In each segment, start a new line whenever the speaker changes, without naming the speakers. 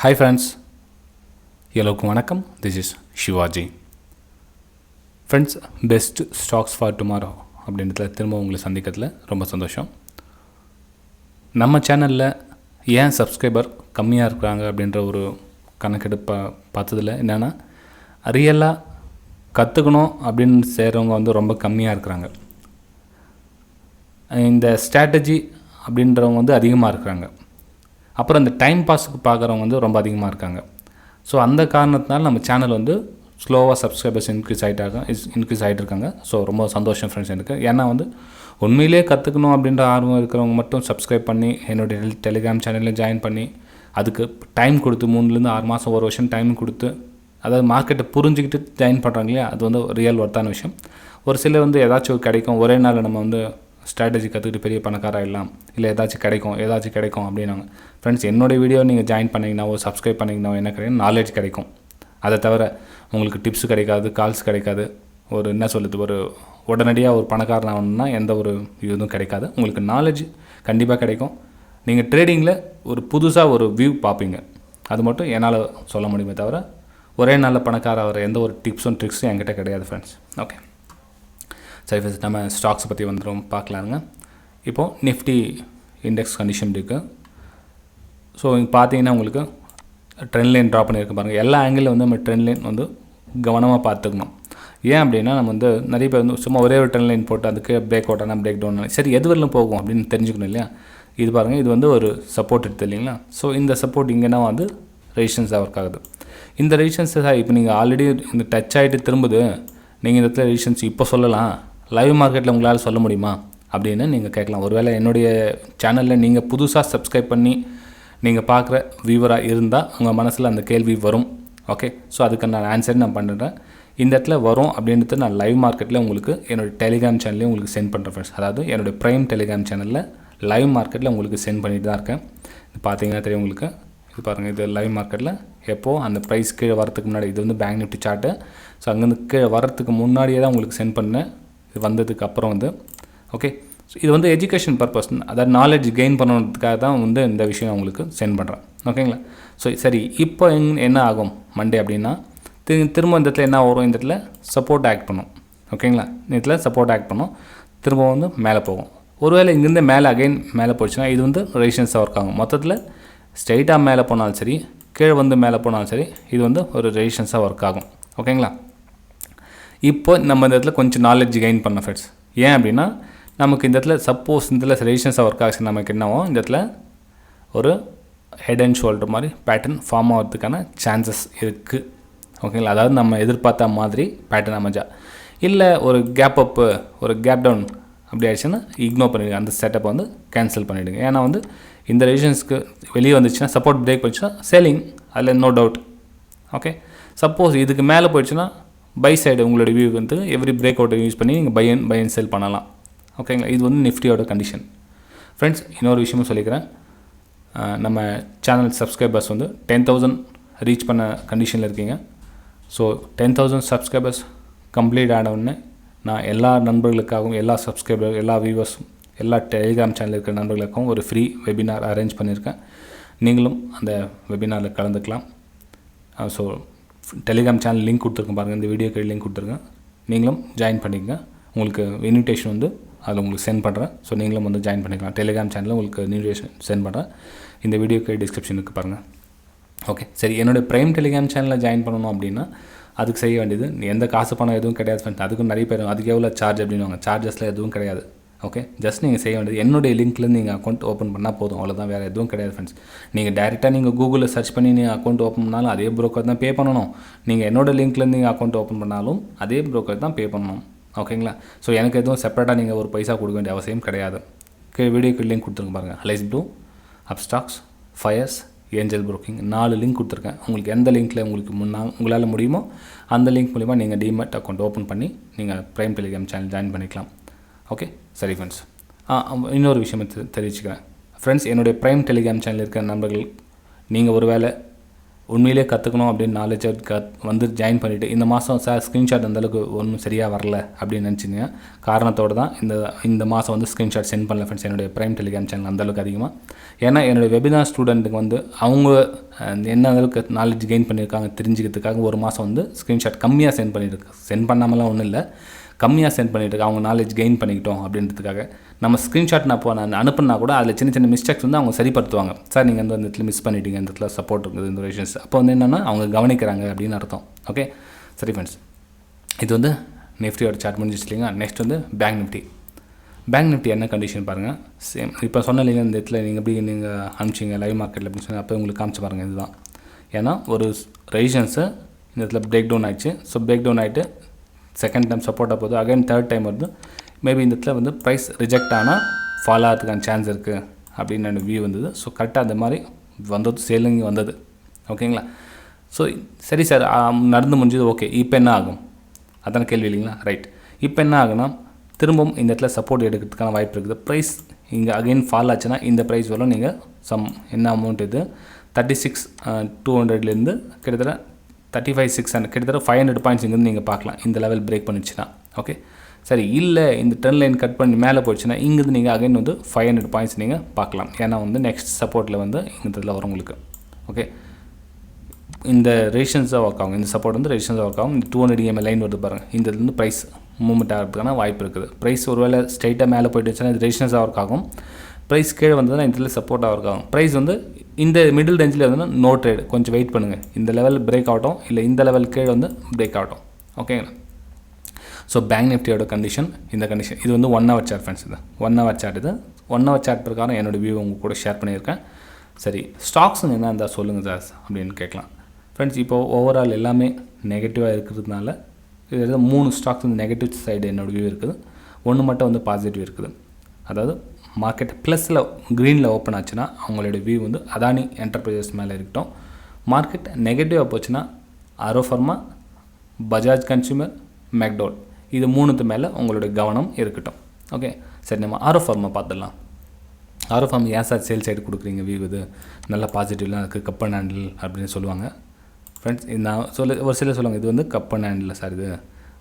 Hi friends, எல்லோருக்கும் வணக்கம். This is Shivaji. Friends, best stocks for tomorrow அப்படின்றதுல திரும்ப உங்களை சந்திக்கிறதுல ரொம்ப சந்தோஷம். நம்ம சேனலில் ஏன் சப்ஸ்கிரைபர் கம்மியாக இருக்கிறாங்க அப்படின்ற ஒரு கணக்கெடுப்பை பார்த்ததில் என்னென்னா ரியலாக கற்றுக்கணும் அப்படின்னு செய்கிறவங்க வந்து ரொம்ப கம்மியாக இருக்கிறாங்க. இந்த ஸ்ட்ராட்டஜி அப்படின்றவங்க வந்து அதிகமாக இருக்கிறாங்க. அப்புறம் இந்த டைம் பாஸுக்கு பார்க்குறவங்க வந்து ரொம்ப அதிகமாக இருக்காங்க. ஸோ அந்த காரணத்தினால நம்ம சேனல் வந்து ஸ்லோவாக சப்ஸ்கிரைபர்ஸ் இன்க்ரீஸ் ஆகிட்டு இருக்காங்க. ஸோ ரொம்ப சந்தோஷம் ஃப்ரெண்ட்ஸ் எனக்கு. ஏன்னா வந்து உண்மையிலே கற்றுக்கணும் அப்படின்ற ஆர்வம் இருக்கிறவங்க மட்டும் சப்ஸ்கிரைப் பண்ணி என்னுடைய டெலிகிராம் சேனலில் ஜாயின் பண்ணி அதுக்கு டைம் கொடுத்து 3-6 மாதம் ஒரு வருஷம் டைம் கொடுத்து அதாவது மார்க்கெட்டை புரிஞ்சுக்கிட்டு ஜாயின் பண்ணுறாங்க இல்லையா, அது வந்து ரியல் ஒர்த்தான விஷயம். ஒரு சிலர் வந்து ஏதாச்சும் கிடைக்கும், ஒரே நாள் நம்ம வந்து ஸ்ட்ராட்டஜி கற்றுக்கிட்டு பெரிய பணக்காராகிடலாம், இல்லை ஏதாச்சும் கிடைக்கும் அப்படின்னாங்க. ஃப்ரெண்ட்ஸ், என்னோடய வீடியோ நீங்கள் ஜாயின் பண்ணிங்கன்னா சப்ஸ்கிரைப் பண்ணிங்கன்னா என்ன கிடைக்கும், நாலேஜ் கிடைக்கும். அதை தவிர உங்களுக்கு டிப்ஸ் கிடைக்காது, கால்ஸ் கிடைக்காது, ஒரு உடனடியாக ஒரு பணக்காரன் ஆகணும்னா எந்த ஒரு இதுவும் கிடைக்காது. உங்களுக்கு நாலேஜ் கண்டிப்பாக கிடைக்கும். நீங்கள் ட்ரேடிங்கில் ஒரு புதுசாக ஒரு வியூ பார்ப்பீங்க. அது மட்டும் என்னால் சொல்ல முடியுமே தவிர ஒரே நாளில் பணக்கார ஆகிற எந்த ஒரு டிப்ஸும் ட்ரிக்ஸும் என்கிட்ட கிடையாது ஃப்ரெண்ட்ஸ். ஓகே, சரி ஃப்ரெண்ட்ஸ், நம்ம ஸ்டாக்ஸ் பற்றி வந்துடும் பார்க்கலாங்க. இப்போது நிஃப்டி இண்டெக்ஸ் கண்டிஷன் இருக்குது. ஸோ இங்கே பார்த்தீங்கன்னா உங்களுக்கு ட்ரெண்ட் லைன் ட்ரா பண்ணியிருக்க பாருங்கள். எல்லா ஆங்கிளில் வந்து நம்ம ட்ரெண்ட் லைன் வந்து கவனமாக பார்த்துக்கணும். ஏன் அப்படின்னா நம்ம வந்து நிறைய பேர் வந்து சும்மா ஒரே ஒரு ட்ரெண்ட் லைன் போட்டு அதுக்கு பிரேக் அவுட் ஆனால் பிரேக் டவுன் ஆனால் சரி எது வரலும் போகும் அப்படின்னு தெரிஞ்சுக்கணும் இல்லையா. இது பாருங்கள், இது வந்து ஒரு சப்போர்ட் எடுத்து இல்லைங்களா. ஸோ இந்த சப்போர்ட் இங்கேனா வந்து ரெசிஸ்டன்ஸாக ஒர்க் ஆகுது. இந்த ரெசிஸ்டன்ஸாக இப்போ நீங்கள் ஆல்ரெடி இந்த டச் ஆகிட்டு திரும்புது. நீங்கள் இந்த இடத்துல ரெசிஸ்டன்ஸ் இப்போ சொல்லலாம், லைவ் மார்க்கெட்டில் உங்களால் சொல்ல முடியுமா அப்படின்னு நீங்கள் கேட்கலாம். ஒருவேளை என்னுடைய சேனலில் நீங்கள் புதுசாக சப்ஸ்கிரைப் பண்ணி நீங்கள் பார்க்குற வியூவராக இருந்தால் உங்கள் மனசில் அந்த கேள்வி வரும். ஓகே, ஸோ அதுக்கு நான் ஆன்சர் நான் பண்ணுறேன். இந்த இடத்துல வரும் அப்படின்றது நான் லைவ் மார்க்கெட்டில் உங்களுக்கு என்னோடய டெலிகிராம் சேனல்லையும் உங்களுக்கு சென்ட் பண்ணுறேன் ஃப்ரெண்ட்ஸ். அதாவது என்னோடய ப்ரைம் டெலிகிராம் சேனலில் லைவ் மார்க்கெட்டில் உங்களுக்கு சென்ட் பண்ணிட்டு தான் இருக்கேன். இது பார்த்தீங்கன்னா தெரியும் உங்களுக்கு. இது பாருங்கள், இது லைவ் மார்க்கெட்டில் எப்போது அந்த ப்ரைஸ் கீழே வரத்துக்கு முன்னாடி, இது வந்து பேங்க் நிஃப்டி சார்ட்டு. ஸோ அங்கேருந்து கீழே வரத்துக்கு முன்னாடியே தான் உங்களுக்கு சென்ட் பண்ணேன். இது வந்ததுக்கு அப்புறம் வந்து ஓகே, ஸோ இது வந்து எஜுகேஷன் பர்பஸ், அதாவது நாலேஜ் கெயின் பண்ணுறதுக்காக தான் வந்து இந்த விஷயம் உங்களுக்கு சென்ட் பண்ணுறேன். ஓகேங்களா. ஸோ சரி, இப்போ என்ன ஆகும் மண்டே அப்படின்னா திரும்ப இந்த இடத்துல என்ன வரும், இந்த இடத்துல சப்போர்ட் ஆக்ட் பண்ணும். ஓகேங்களா, இந்த இடத்துல சப்போர்ட் ஆக்ட் பண்ணும், திரும்ப வந்து மேலே போகும். ஒருவேளை இங்கேருந்து மேலே மேலே போச்சுன்னா இது வந்து ரெசிஸ்டன்ஸாக ஒர்க் ஆகும். மொத்தத்தில் ஸ்ட்ரைட்டாக மேலே போனாலும் சரி, கீழே வந்து மேலே போனாலும் சரி, இது வந்து ஒரு ரெசிஸ்டன்ஸாக ஒர்க் ஆகும். ஓகேங்களா. இப்போ நம்ம இந்த இடத்துல கொஞ்சம் நாலேஜ் கெயின் பண்ண ஃப்ரெண்ட்ஸ். ஏன் அப்படின்னா நமக்கு இந்த இடத்துல சப்போஸ் இந்த இடத்துல ரெசிஸ்டன்ஸாக ஒர்க் ஆச்சு, நமக்கு என்னவோ இந்த இடத்துல ஒரு ஹெட் அண்ட் ஷோல்டர் மாதிரி பேட்டர்ன் ஃபார்ம் ஆகிறதுக்கான சான்சஸ் இருக்குது. ஓகேங்களா, அதாவது நம்ம எதிர்பார்த்த மாதிரி பேட்டர்ன் அமைஞ்சா, இல்லை ஒரு கேப் அப்பு ஒரு கேப் டவுன் அப்படி ஆயிடுச்சுன்னா இக்னோர் பண்ணிவிடுங்க, அந்த செட்டப்பை வந்து கேன்சல் பண்ணிவிடுங்க. ஏன்னா வந்து இந்த ரெசிஸ்டன்ஸ்க்கு வெளியே வந்துச்சுன்னா சப்போர்ட் பிரேக் போயிடுச்சுன்னா சேலிங், அதில் நோ டவுட். ஓகே, சப்போஸ் இதுக்கு மேலே போயிடுச்சுன்னா பை சைடு உங்களோட வியூ வந்து எவ்ரி பிரேக் அவுட்டை யூஸ் பண்ணி நீங்கள் பை அண்ட் செல் பண்ணலாம். ஓகேங்களா, இது வந்து நிஃப்டியோட கண்டிஷன். ஃப்ரெண்ட்ஸ், இன்னொரு விஷயமும் சொல்லிக்கிறேன். நம்ம சேனல் சப்ஸ்கிரைபர்ஸ் வந்து 10,000 ரீச் பண்ண கண்டிஷனில் இருக்கீங்க. ஸோ 10,000 சப்ஸ்கிரைபர்ஸ் கம்ப்ளீட் ஆனவுடனே நான் எல்லா நண்பர்களுக்காகவும், எல்லா சப்ஸ்கிரைபர், எல்லா வியூவர்ஸும், எல்லா டெலிகிராம் சேனல் இருக்கிற நண்பர்களுக்காகவும் ஒரு ஃப்ரீ வெபினார் அரேஞ்ச் பண்ணியிருக்கேன். நீங்களும் அந்த வெபினாரில் கலந்துக்கலாம். ஸோ டெலிகிராம் சேனல் லிங்க் கொடுத்துருக்கேன் பாருங்கள், இந்த வீடியோக்கு லிங்க் கொடுத்துருக்கேன். நீங்களும் ஜாயின் பண்ணிக்கங்க. உங்களுக்கு இன்விடேஷன் வந்து அதில் உங்களுக்கு சென்ட் பண்ணுறேன். ஸோ நீங்களும் வந்து ஜாயின் பண்ணிக்கலாம். டெலிகிராம் சேனலில் உங்களுக்கு இன்விடேஷன் சென்ட் பண்ணுறேன். இந்த வீடியோக்கு டிஸ்கிரிப்ஷனுக்கு பாருங்கள். ஓகே, சரி, என்னோடய ப்ரைம் டெலிகிராம் சேனலில் ஜாயின் பண்ணணும் அப்படின்னா அதுக்கு செய்ய வேண்டியது எந்த காசு பணம் எதுவும் கிடையாது ஃப்ரெண்ட்ஸ். அதுக்கும் நிறைய பேர் அதுக்கு எவ்வளோ சார்ஜ் அப்படின்வாங்க. சார்ஜஸில் எதுவும் கிடையாது. ஓகே, ஜஸ்ட் நீங்கள் செய்ய வேண்டியது என்னுடைய லிங்க்லேருந்து நீங்கள் அக்கௌண்ட் ஓப்பன் பண்ணால் போதும், அவ்வளோதான், வேறு எதுவும் கிடையாது ஃப்ரெண்ட்ஸ். நீங்கள் டேரெக்டாக நீங்கள் கூகுளில் சர்ச் பண்ணி நீங்கள் அக்கௌண்ட் ஓப்பன் பண்ணாலும் அதே ப்ரோக்கர் தான் பே பண்ணணும். நீங்கள் என்னோடய லிங்க்லேருந்து நீங்கள் அக்கௌண்ட் ஓப்பன் பண்ணாலும் அதே ப்ரோக்கர் தான் பே பண்ணணும். ஓகேங்களா. ஸோ எனக்கு எதுவும் செப்பரேட்டாக நீங்கள் ஒரு பைசா கொடுக்க வேண்டிய அவசியம் கிடையாது. வீடியோக்கு லிங்க் கொடுத்துருங்க பாருங்கள். Alice Blue, Upstox, Fyers, Angel Broking 4 link கொடுத்துருக்கேன். உங்களுக்கு எந்த லிங்க்கில் உங்களால் முடியுமோ அந்த லிங்க் மூலிமா நீங்கள் டிமெட் அக்கௌண்ட் ஓப்பன் பண்ணி நீங்கள் ப்ரைம் டெலிகிராம் சேனல் ஜாயின் பண்ணிக்கலாம். ஓகே, சரி ஃப்ரெண்ட்ஸ். இன்னொரு விஷயம் தெரிவிச்சுக்கிறேன் ஃப்ரெண்ட்ஸ். என்னுடைய ப்ரைம் டெலிகிராம் சேனல் இருக்கிற நண்பர்கள், நீங்கள் ஒரு வேளை உண்மையிலே கற்றுக்கணும் அப்படின்னு நாலேஜ் வந்து ஜாயின் பண்ணிவிட்டு இந்த மாதம் சார் ஸ்க்ரீன்ஷாட் அந்தளவுக்கு ஒன்றும் சரியாக வரல அப்படின்னு நினச்சிங்க காரணத்தோடு தான் இந்த மாதம் வந்து ஸ்க்ரீன்ஷாட் சென்ட் பண்ணல ஃப்ரெண்ட்ஸ் என்னுடைய ப்ரைம் டெலிகிராம் சேனல் அந்தளவுக்கு அதிகமாக. ஏன்னா என்னுடைய வெபினார் ஸ்டூடெண்ட்டுக்கு வந்து அவங்க என்ன அளவுக்கு நாலேஜ் கெயின் பண்ணியிருக்காங்க தெரிஞ்சுக்கிறதுக்காக ஒரு மாதம் வந்து ஸ்க்ரீன்ஷாட் கம்மியாக சென்ட் பண்ணாமலாம் ஒன்றும் இல்லை, கம்மியாக சென்ட் பண்ணிட்டு அவங்க நாலேஜ் கெயின் பண்ணிக்கிட்டோம் அப்படின்றதுக்காக. நம்ம ஸ்க்ரீன்ஷாட் நான் அனுப்புனா கூட அதில் சின்ன சின்ன மிஸ்டேக்ஸ் வந்து அவங்க சரிப்படுத்துவாங்க. சார் நீங்கள் வந்து அந்த இடத்துல மிஸ் பண்ணிட்டீங்க, இந்த இடத்துல சப்போர்ட் இருக்குது இந்த ரேஷன்ஸ், அப்போ வந்து என்னென்னா அவங்க கவனிக்கிறாங்க அப்படின்னு அர்த்தம். ஓகே சரி ஃப்ரெண்ட்ஸ், இது வந்து நிஃப்டியோட சார்ட் முடிஞ்சிச்சு இல்லைங்க. நெக்ஸ்ட் வந்து பேங்க் நிஃப்டி என்ன கண்டிஷன் பாருங்கள். சேம் இப்போ சொன்ன இல்லைங்க இந்த இடத்துல நீங்கள் எப்படி நீங்கள் அனுப்பிச்சிங்க லைவ் மார்க்கெட்டில் அப்படின்னு சொல்லி அப்போ உங்களுக்கு காமிச்சு பாருங்கள். இதுதான் ஏன்னா ஒரு ரெசிஸ்டன்ஸு இந்த இடத்துல பிரேக் டவுன் ஆகிடுச்சு. ஸோ பிரேக் டவுன் ஆகிட்டு செகண்ட் டைம் சப்போர்ட்டாக போகுது, அகைன் தேர்ட் டைம் வருது. மேபி இந்த இடத்துல வந்து ப்ரைஸ் ரிஜெக்ட் ஆனால் ஃபால் ஆகிறதுக்கான சான்ஸ் இருக்குது அப்படின்னு என்னோடய வியூ வந்தது. ஸோ கரெக்டாக அந்த மாதிரி வந்தது, சேலிங் வந்தது. ஓகேங்களா. ஸோ சரி சார் நடந்து முடிஞ்சது, ஓகே இப்போ என்ன ஆகும் அதான கேள்வி இல்லைங்களா. ரைட், இப்போ என்ன ஆகுனா திரும்பவும் இந்த இடத்துல சப்போர்ட் எடுக்கிறதுக்கான வாய்ப்பு இருக்குது. ப்ரைஸ் இங்கே அகைன் ஃபால் ஆச்சுன்னா இந்த ப்ரைஸ் வரும் நீங்கள் என்ன அமௌண்ட் இது 36,200லேருந்து கிட்டத்தட்ட 35,600 கிட்டத்தட்ட 500 பாயிண்ட்ஸ் இங்கேருந்து நீங்கள் பார்க்கலாம் இந்த லெவல் பிரேக் பண்ணிச்சுன்னா. ஓகே சரி, இல்லை இந்த ட்ரெண்ட் லைன் கட் பண்ணி மேலே போயிடுச்சுன்னா இங்கேருந்து நீங்கள் அகைன் வந்து 500 பாயிண்ட்ஸ் நீங்கள் பார்க்கலாம். ஏன்னா வந்து நெக்ஸ்ட் சப்போர்ட்டில் வந்து இங்கே வரும் உங்களுக்கு. ஓகே இந்த ரெசிஸ்டன்ஸாக ஒர்க் ஆகும், இந்த சப்போர்ட் வந்து ரெசிஸ்டன்ஸாக ஒர்க் ஆகும். இந்த 200 EMA லைன் வருது பாருங்கள், இந்த இதுலேருந்து ப்ரைஸ் மூவ்மெண்ட் ஆகிறதுக்கான வாய்ப்பு இருக்குது. ப்ரைஸ் ஒருவேளை ஸ்ட்ரைட்டாக மேலே போயிட்டுச்சுன்னா இது ரெசிஸ்டன்ஸாக ஒர்க் ஆகும். ப்ரைஸ் கீழே வந்ததுன்னா இந்த இதில் சப்போர்ட்டாக ஒர்க் ஆகும். ப்ரைஸ் வந்து இந்த மிடில் ரேஞ்சில் இருந்ததுன்னா நோ ட்ரேட், கொஞ்சம் வெயிட் பண்ணுங்கள். இந்த லெவல் பிரேக் ஆகட்டும், இல்லை இந்த லெவல் கீழே வந்து பிரேக் ஆகட்டும். ஓகேங்களா. ஸோ பேங்க் நிஃப்டியோட கண்டிஷன் இந்த கண்டிஷன். இது வந்து 1 hour சார்ட் ஃப்ரெண்ட்ஸ். இது 1 hour சார்ட். இது 1 hour சார்ட் பிரகாரம் என்னோடய வியூ உங்கள் கூட ஷேர் பண்ணியிருக்கேன். சரி, ஸ்டாக்ஸுங்க என்ன இருந்தால் சொல்லுங்கள் சார் அப்படின்னு கேட்கலாம். ஃப்ரெண்ட்ஸ் இப்போது ஓவரால் எல்லாமே நெகட்டிவாக இருக்கிறதுனால இது 3 ஸ்டாக்ஸ் வந்து நெகட்டிவ் சைடு என்னோடய வியூ இருக்குது, 1 மட்டும் வந்து பாசிட்டிவ் இருக்குது. அதாவது மார்க்கெட் ப்ளஸில் க்ரீனில் ஓப்பன் ஆச்சுன்னா அவங்களோட வியூ வந்து அதானி என்டர்பிரைசஸ் மேலே இருக்கட்டும். மார்க்கெட் நெகட்டிவாக போச்சுன்னா ஆரோஃபர்மா, பஜாஜ் கன்சூமர், மெக்டோல், இது 3த்து மேலே உங்களுடைய கவனம் இருக்கட்டும். ஓகே சரி, நம்ம ஆரோஃபர்மா பார்த்துடலாம். ஆரோஃபார்மா ஏன் சார் சேல் சைடு கொடுக்குறீங்க வியூ, இது நல்ல பாசிட்டிவ்லாம் இருக்குது, கப் அண்ட் ஹேண்டில் அப்படின்னு சொல்லுவாங்க. ஃப்ரெண்ட்ஸ் நான் ஒரு சிலர் சொல்லுவாங்க இது வந்து கப் அண்ட் ஹேண்டில் சார் இது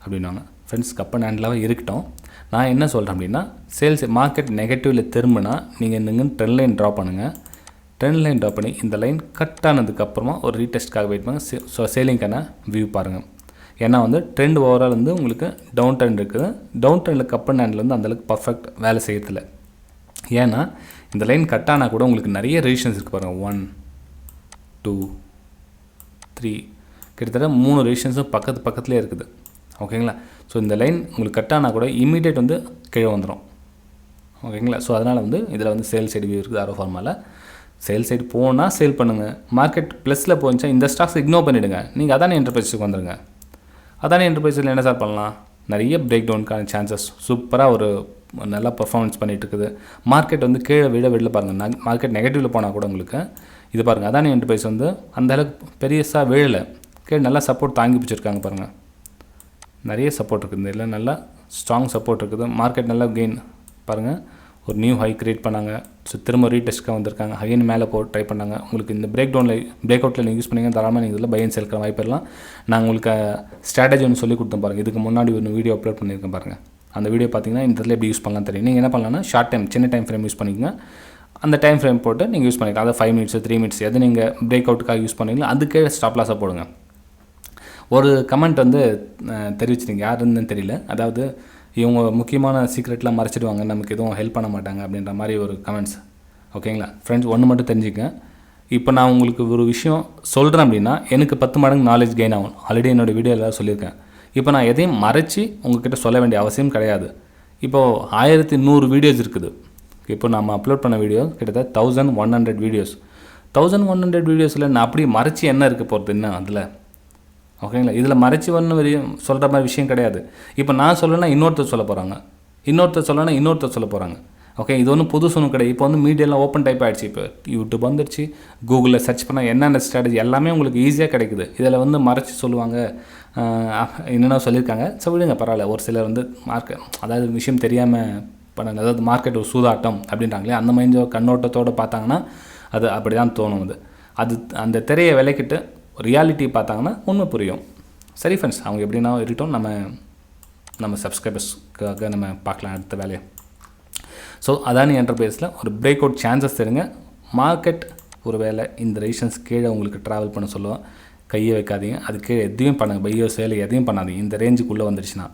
அப்படின்வாங்க. ஃப்ரெண்ட்ஸ் கப் அண்ட் ஹேண்டிலாகவே இருக்கட்டும். நான் என்ன சொல்கிறேன் அப்படின்னா, சேல்ஸ் மார்க்கெட் நெகட்டிவில் திரும்பினா நீங்கள் ட்ரெண்ட் லைன் ட்ரா பண்ணுங்கள். ட்ரெண்ட் லைன் ட்ரா பண்ணி இந்த லைன் கட் ஆனதுக்கப்புறமா ஒரு ரீடெஸ்ட்காக வெயிட் பண்ணுங்கள். ஸோ சேலிங்கான வியூ பாருங்கள். ஏன்னா வந்து ட்ரெண்ட் ஓவரால் வந்து உங்களுக்கு டவுன் ட்ரெண்ட் இருக்குது. டவுன் ட்ரெண்டில் கப் அண்ட் ஹேண்டில் வந்து அந்தளவுக்கு பர்ஃபெக்ட் வேலை செய்யறதில்ல. ஏன்னா இந்த லைன் கட் ஆனால் கூட உங்களுக்கு நிறைய ரெசிஸ்டன்ஸ் இருக்குது பாருங்கள். 1 2 3 கிட்டத்தட்ட 3 ரெசிஸ்டன்ஸும் பக்கத்துலேயே இருக்குது. ஓகேங்களா. ஸோ இந்த லைன் உங்களுக்கு கட் ஆனால் கூட இமீடியட் வந்து கீழே வந்துடும். ஓகேங்களா. ஸோ அதனால் வந்து இதில் வந்து சேல் சைடு வியூ இருக்குது. ஆரோஃபார்மாவில் சேல் சைடு போனால் சேல் பண்ணுங்கள். மார்க்கெட் ப்ளஸில் போச்சுன்னா இந்த ஸ்டாக்ஸ் இக்னோர் பண்ணிவிடுங்க. நீங்கள் அதானே என்டர்பிரைஸுக்கு வந்துடுங்க. அதானே என்டர்பிரைஸில் என்ன சார் பண்ணலாம், நிறைய பிரேக் டவுனுக்கான சான்சஸ், சூப்பராக ஒரு நல்லா பர்ஃபார்மன்ஸ் பண்ணிகிட்டு இருக்குது. மார்க்கெட் வந்து கீழே விட பாருங்கள். மார்க்கெட் நெகட்டிவில் போனால் கூட உங்களுக்கு இது பாருங்கள், அதானே என்டர்பிரைஸ் வந்து அந்தளவுக்கு பெரியசாக விழலை, கீழே நல்லா சப்போர்ட் தாங்கி பிடிச்சிருக்காங்க பாருங்கள். நிறைய சப்போர்ட் இருக்குது, இந்த இதில் நல்லா ஸ்ட்ராங் சப்போர்ட் இருக்குது. மார்க்கெட் நல்லா கெயின் பாருங்கள், ஒரு நியூ ஹை க்ரியேட் பண்ணாங்க. ஸோ திரும்ப ரீடெஸ்ட்காக வந்திருக்காங்க, ஹைன் மேலே ட்ரை பண்ணாங்க. உங்களுக்கு இந்த பிரேக் அவுட்டில் நீங்கள் யூஸ் பண்ணிங்க தாராளமாக நீங்கள் இதில் பை அண்ட் செல் வாய்ப்பு எல்லாம். நான் உங்களுக்கு ஸ்ட்ராட்டஜி ஒன்று சொல்லி கொடுத்தேன் பாருங்கள். இதுக்கு முன்னாடி ஒரு வீடியோ அப்லோட் பண்ணியிருக்கேன் பாருங்கள். அந்த வீடியோ பார்த்தீங்கன்னா இந்த இதில் எப்படி யூஸ் பண்ணலாம் தெரியும். நீங்கள் என்ன பண்ணலாம்னா ஷார்ட் டைம் சின்ன டைம் ஃப்ரேம் யூஸ் பண்ணிக்கங்க. அந்த டைம் ஃப்ரேம் போட்டு நீங்கள் யூஸ் பண்ணிக்கலாம். அதை 5 minutes 3 minutes எது நீங்கள் பிரேக் அவுட்டுக்காக யூஸ் பண்ணிங்களோ அதுக்கே ஸ்டாப் லாஸாக போடுங்க. ஒரு கமெண்ட் வந்து தெரிவிச்சிருங்க, யாருன்னு தெரியல. அதாவது இவங்க முக்கியமான சீக்ரெட்லாம் மறைச்சிடுவாங்க, நமக்கு எதுவும் ஹெல்ப் பண்ண மாட்டாங்க அப்படின்ற மாதிரி ஒரு கமெண்ட்ஸ். ஓகேங்களா ஃப்ரெண்ட்ஸ், ஒன்று மட்டும் தெரிஞ்சுக்கங்க. இப்போ நான் உங்களுக்கு ஒரு விஷயம் சொல்கிறேன் அப்படின்னா எனக்கு 10 மடங்கு நாலேஜ் கெயின் ஆகும். ஆல்ரெடி என்னோடய வீடியோவில் சொல்லியிருக்கேன். இப்போ நான் எதையும் மறைச்சி உங்கள்கிட்ட சொல்ல வேண்டிய அவசியம் கிடையாது. இப்போது 1100 வீடியோஸ் இருக்குது. இப்போ நம்ம அப்லோட் பண்ண வீடியோ கிட்டத்தட்ட 1100 வீடியோஸ். 1100 வீடியோஸில் நான் அப்படியே மறைச்சி என்ன இருக்க போகிறது என்ன அதில். ஓகேங்களா. இதில் மறைச்சி சொல்கிற மாதிரி விஷயம் கிடையாது. இப்போ நான் சொல்லலைன்னா இன்னொருத்தர் சொல்ல போகிறாங்க, இன்னொருத்தர் சொல்லலைன்னா இன்னொருத்தர் சொல்ல போகிறாங்க. ஓகே, இது ஒன்றும் புதுசு ஒன்றும் கிடையாது. இப்போ வந்து மீடியாலாம் ஓப்பன் டைப் ஆகிடுச்சு. இப்போ யூடியூப் வந்துடுச்சு, கூகுளில் சர்ச் பண்ணால் என்னென்ன ஸ்ட்ராட்டஜி எல்லாமே உங்களுக்கு ஈஸியாக கிடைக்குது. இதில் வந்து மறைச்சி சொல்லுவாங்க, என்னென்ன சொல்லியிருக்காங்க. ஸோ விடுங்க, பரவாயில்ல. ஒரு சிலர் வந்து அதாவது விஷயம் தெரியாமல் பண்ண, அதாவது மார்க்கெட் ஒரு சூதாட்டம் அப்படின்றாங்களே, அந்த மாதிரி கண்ணோட்டத்தோடு பார்த்தாங்கன்னா அது அப்படி தான் தோணும். அது அந்த திரையை விலைக்கிட்டு ரியாலிட்டி பார்த்தாங்கன்னா உண்மை புரியும். சரி ஃப்ரெண்ட்ஸ், அவங்க எப்படின்னா இருக்கட்டும், நம்ம சப்ஸ்கிரைபர்ஸ்க்காக நம்ம பார்க்கலாம் அடுத்த வேலையை. ஸோ அதானி என்டர்பிரைஸில் ஒரு பிரேக் அவுட் சான்சஸ் தெரியுங்க. மார்க்கெட் ஒரு வேளை இந்த ரெசிஸ்டன்ஸ் கீழே உங்களுக்கு ட்ராவல் பண்ண சொல்லுவோம், கையை வைக்காதீங்க. அது கீழே எதையும் பண்ணுங்கள், பையோ சேல் எதையும் பண்ணாதீங்க. இந்த ரேஞ்சுக்குள்ளே வந்துடுச்சுன்னா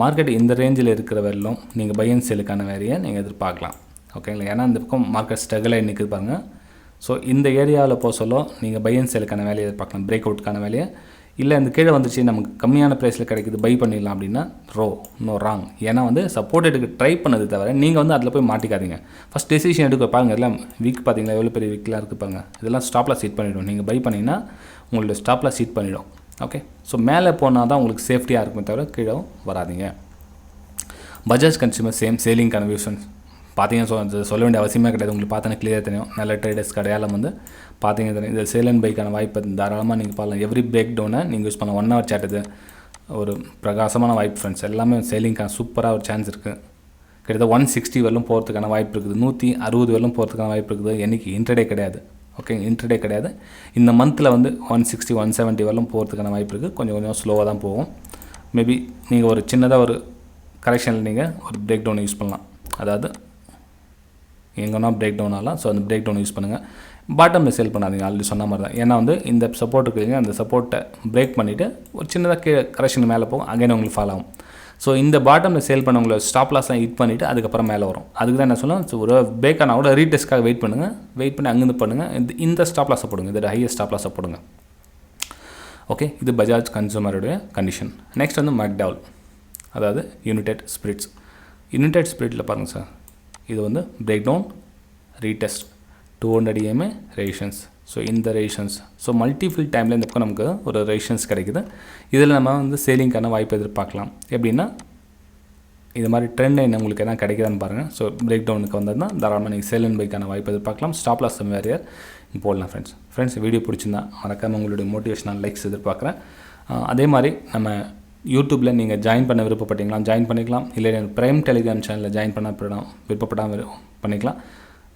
மார்க்கெட் இந்த ரேஞ்சில் இருக்கிற வரலும் நீங்கள் பை அண்ட் சேலுக்கான வேலையை நீங்கள் எதிர்பார்க்கலாம். ஓகேங்களா? ஏன்னா இந்த பக்கம் மார்க்கெட் ஸ்ட்ரகிள் ஆகி நிற்குது பாருங்கள். ஸோ இந்த ஏரியாவில் போக சொல்ல நீங்கள் பை அண்ட் சேலுக்கான வேலையை எதிர்பார்க்கலாம், பிரேக் அவுட்டுக்கான வேலையை. இல்லை இந்த கீழே வந்துச்சு நமக்கு கம்மியான ப்ரைஸில் கிடைக்குது, பை பண்ணிடலாம் அப்படின்னா நோ ராங். ஏன்னா சப்போர்ட் எடுக்க ட்ரை பண்ணது தவிர நீங்கள் அதில் போய் மாட்டிக்காதீங்க. ஃபஸ்ட் டெசிஷன் எடுக்க பாருங்கள். எல்லாம் வீக் பார்த்தீங்களா, எவ்வளோ பெரிய வீக்கெலாம் இருக்குது பாருங்கள். இதெல்லாம் ஸ்டாப்லாம் சீட் பண்ணிவிடும். நீங்கள் பை பண்ணிங்கன்னா உங்களோட ஸ்டாப்லாம் சீட் பண்ணிவிடும். ஓகே, ஸோ மேலே போனால் தான் உங்களுக்கு சேஃப்டியாக இருக்குமே தவிர கீழே வராதிங்க. பஜாஜ் கன்சியூமர் சேலிங்கான வியூஷன்ஸ் பார்த்தீங்கன்னா சொல்ல வேண்டிய அவசியமே கிடையாது. உங்களுக்கு பார்த்தோன்னா கிளியராக தெரியும். நல்ல ட்ரேடர்ஸ் அடையாளம் பார்த்தீங்க தெரியும். இது சேல் அண்ட் பைக்கான வாய்ப்பு தாராளமாக நீங்கள் பார்க்கலாம். எவ்ரி பிரேக் டவுனை நீங்கள் யூஸ் பண்ணலாம். 1 hour சாட் இது ஒரு பிரகாசமான வாய்ப்பு ஃப்ரெண்ட்ஸ். எல்லாமே சேலிங்கான சூப்பராக ஒரு சான்ஸ் இருக்குது. கிட்டத்தட்ட 160 வரலும் போகிறதுக்கான வாய்ப்பு இருக்குது, 160 வரலும் போகிறதுக்கான வாய்ப்பு இருக்குது. என்றைக்கு இன்ட்ரடே கிடையாது. ஓகே, இன்ட்ரடே கிடையாது. இந்த மந்தில் 160 170 வரலும் போகிறதுக்கான வாய்ப்பு இருக்குது. கொஞ்சம் ஸ்லோவாக தான் போகும். மேபி நீங்கள் ஒரு சின்னதாக ஒரு கரெக்ஷனில் நீங்கள் ஒரு பிரேக் டவுன் யூஸ் பண்ணலாம். அதாவது எங்கன்னா பிரேக் டவுன் ஆகலாம். ஸோ அந்த பிரேக் டவுன் யூஸ் பண்ணுங்கள். பாட்டமில் சேல் பண்ணாதீங்க, ஆல்ரெடி சொன்ன மாதிரி தான். ஏன்னா இந்த சப்போர்ட் இருக்குதுங்க, அந்த சப்போர்ட்டை பிரேக் பண்ணிவிட்டு ஒரு சின்னதாக கரெக்ஷன் மேலே போகும், அகைன் உங்களுக்கு ஃபாலோ ஆகும். ஸோ இந்த பாட்டமில் சேல் பண்ணவங்கள ஸ்டாப் லாஸ்லாம் ஹிட் பண்ணிவிட்டு அதுக்கப்புறம் மேலே வரும். அதுக்கு தான் என்ன சொல்லலாம், ஸோ ஒரு பிரேக் ஆனால் கூட ரீடெஸ்ட்காக வெயிட் பண்ணுங்கள். வெயிட் பண்ணி அங்கேருந்து பண்ணுங்கள். இந்த ஸ்டாப் லாஸை போடுங்க, இதோட ஹையஸ்ட் ஸ்டாப் லாஸை போடுங்க. ஓகே, இது பஜாஜ் கன்சூமருடைய கண்டிஷன். நெக்ஸ்ட் மேக்டவுல், அதாவது யுனைடெட் ஸ்பிரிட்ஸ். யுனைடெட் ஸ்பிரிட்டில் பாருங்கள் சார், இது பிரேக் டவுன் ரீடெஸ்ட் 200 EMA ரேஷன்ஸ். ஸோ இந்த ரேஷன்ஸ் மல்டிஃபில் டைமில் இந்த பக்கம் நமக்கு ஒரு ரேஷன்ஸ் கிடைக்குது. இதில் நம்ம சேலிங்கான வாய்ப்பு எதிர்பார்க்கலாம். எப்படின்னா இது மாதிரி ட்ரெண்ட் லைன் உங்களுக்கு எதாவது கிடைக்குதான்னு பாருங்கள். ஸோ பிரேக் டவுனுக்கு வந்ததுன்னா தாராளமாக நீங்கள் சேல் அண்ட் பைக்கான வாய்ப்பு எதிர்பார்க்கலாம். ஸ்டாப் லாஸ் வேரியர் போடலாம். ஃப்ரெண்ட்ஸ் வீடியோ பிடிச்சிருந்தா மறக்காமல் உங்களுடைய மோட்டிவேஷனல் லைக்ஸ் எதிர்பார்க்குறேன். அதே மாதிரி நம்ம யூடியூப்பில் நீங்கள் ஜாயின் பண்ண விருப்பப்பட்டீங்களா ஜாயின் பண்ணிக்கலாம். இல்லை ப்ரைம் டெலிகிராம் சேனலில் ஜாயின் பண்ண விருப்பப்படாமல் பண்ணிக்கலாம்.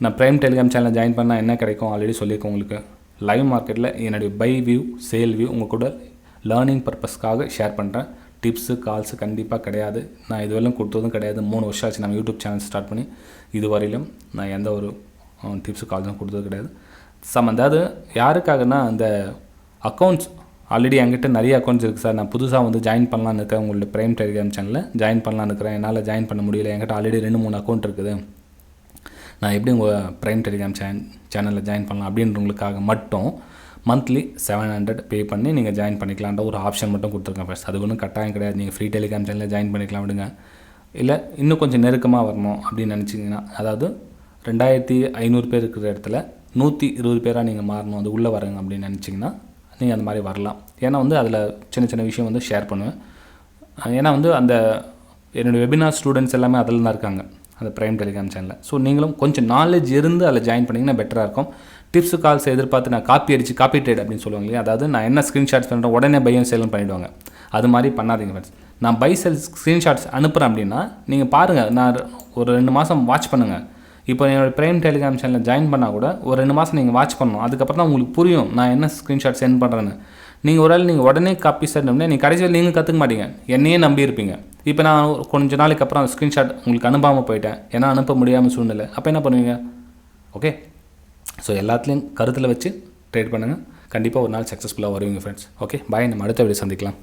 நான் ப்ரைம் டெலிகிராம் சேனலில் ஜாயின் பண்ணால் என்ன கிடைக்கும் ஆல்ரெடி சொல்லியிருக்கேன் உங்களுக்கு. லைவ் மார்க்கெட்டில் என்னுடைய பை வியூ சேல் வியூ உங்கள் கூட லேர்னிங் பர்பஸ்க்காக ஷேர் பண்ணுறேன். டிப்ஸு கால்ஸு கண்டிப்பாக கிடையாது. நான் இதுவரையிலும் கொடுத்ததும் கிடையாது. 3 வருஷம் ஆச்சு நம்ம யூடியூப் சேனல் ஸ்டார்ட் பண்ணி. இதுவரையிலும் நான் எந்த ஒரு டிப்ஸு கால்ஸும் கொடுத்தது கிடையாது. அதாவது யாருக்காகனா அந்த அக்கௌண்ட்ஸ் ஆல்ரெடி என்கிட்ட நிறைய அக்கௌண்ட்ஸ் இருக்குது சார், நான் புதுசாக ஜாயின் பண்ணலான்னு இருக்கேன். உங்களோட ப்ரைம் டெலிகிராம் சேனலில் ஜாயின் பண்ணலான்னு இருக்கிறேன். என்னால் ஜாயின் பண்ண முடியல, என்கிட்ட ஆல்ரெடி 2-3 அக்கௌண்ட் இருக்குது, நான் எப்படி உங்கள் ப்ரைம் டெலிகிராம் சேனலில் ஜாயின் பண்ணலாம் அப்படின்றவங்களுக்காக மட்டும் மந்த்லி 700 பே பண்ணி நீங்கள் ஜாயின் பண்ணிக்கலான்ற ஒரு ஆப்ஷன் மட்டும் கொடுத்துருக்கேன் ஃபர்ஸ்ட். அது ஒன்றும் கட்டாயம் கிடையாது. நீங்கள் ஃப்ரீ டெலிகிராம் சேனலில் ஜாயின் பண்ணிக்கலாம் விடுங்க. இல்லை இன்னும் கொஞ்சம் நெருக்கமாக வரணும் அப்படின்னு நினச்சிங்கன்னா, அதாவது 2500 பேர் இருக்கிற இடத்துல 120 பேராக நீங்கள் மாறணும், அது உள்ளே வரங்க அப்படின்னு நினச்சிங்கன்னா நீங்கள் அந்த மாதிரி வரலாம். ஏன்னா அதில் சின்ன சின்ன விஷயம் ஷேர் பண்ணுவேன். ஏன்னா அந்த என்னுடைய வெபினார் ஸ்டூடெண்ட்ஸ் எல்லாமே அதில் தான் இருக்காங்க அந்த ப்ரைம் டெலிகிராம் சேனலில். ஸோ நீங்களும் கொஞ்சம் நாலேஜ் இருந்து அதில் ஜாயின் பண்ணிங்கன்னா பெட்டராக இருக்கும். டிப்ஸு கால்ஸ் எதிர்பார்த்து நான் காப்பி ட்ரேட் அப்படின்னு சொல்லுவாங்க இல்லையா, அதாவது நான் என்ன ஸ்க்ரீன்ஷாட்ஸ் பண்ணுறேன் உடனே பையும் சேலும் பண்ணிவிடுவாங்க. அது மாதிரி பண்ணாதீங்க ஃப்ரெண்ட்ஸ். நான் பை செல் ஸ்க்ரீன்ஷாட்ஸ் அனுப்புகிறேன் அப்படின்னா நீங்கள் பாருங்கள், நான் ஒரு 2 மாதம் வாட்ச் பண்ணுங்கள். இப்போ என்னோடய ப்ரைம் டெலிகிராம் சேனலில் ஜாயின் பண்ணால் கூட ஒரு 2 மாதம் நீங்கள் வாட்ச் பண்ணணும். அதுக்கப்புறம் தான் உங்களுக்கு புரியும் நான் என்ன ஸ்க்ரீன்ஷாட் சென்ட் பண்ணுறேன்னு. நீங்கள் ஒரு ஆள் நீங்கள் உடனே காப்பி சென்ட் பண்ணி நீங்கள் கடைசியில் நீங்கள் கற்றுக்க மாட்டீங்க, என்னையே நம்பியிருப்பீங்க. இப்போ நான் கொஞ்சம் நாளைக்கு அப்புறம் அந்த ஸ்க்ரீன்ஷாட் உங்களுக்கு அனுப்பாமல் போயிட்டேன், ஏன்னா அனுப்ப முடியாமல் சூழ்நிலை, அப்போ என்ன பண்ணுவீங்க? ஓகே, ஸோ எல்லாத்துலேயும் கருத்தில் வச்சு ட்ரேட் பண்ணுங்கள். கண்டிப்பாக ஒரு நாள் சக்ஸஸ்ஃபுல்லாக வருவீங்க ஃப்ரெண்ட்ஸ். ஓகே, பாய். நம்ம அடுத்த வீடியோ சந்திக்கலாம்.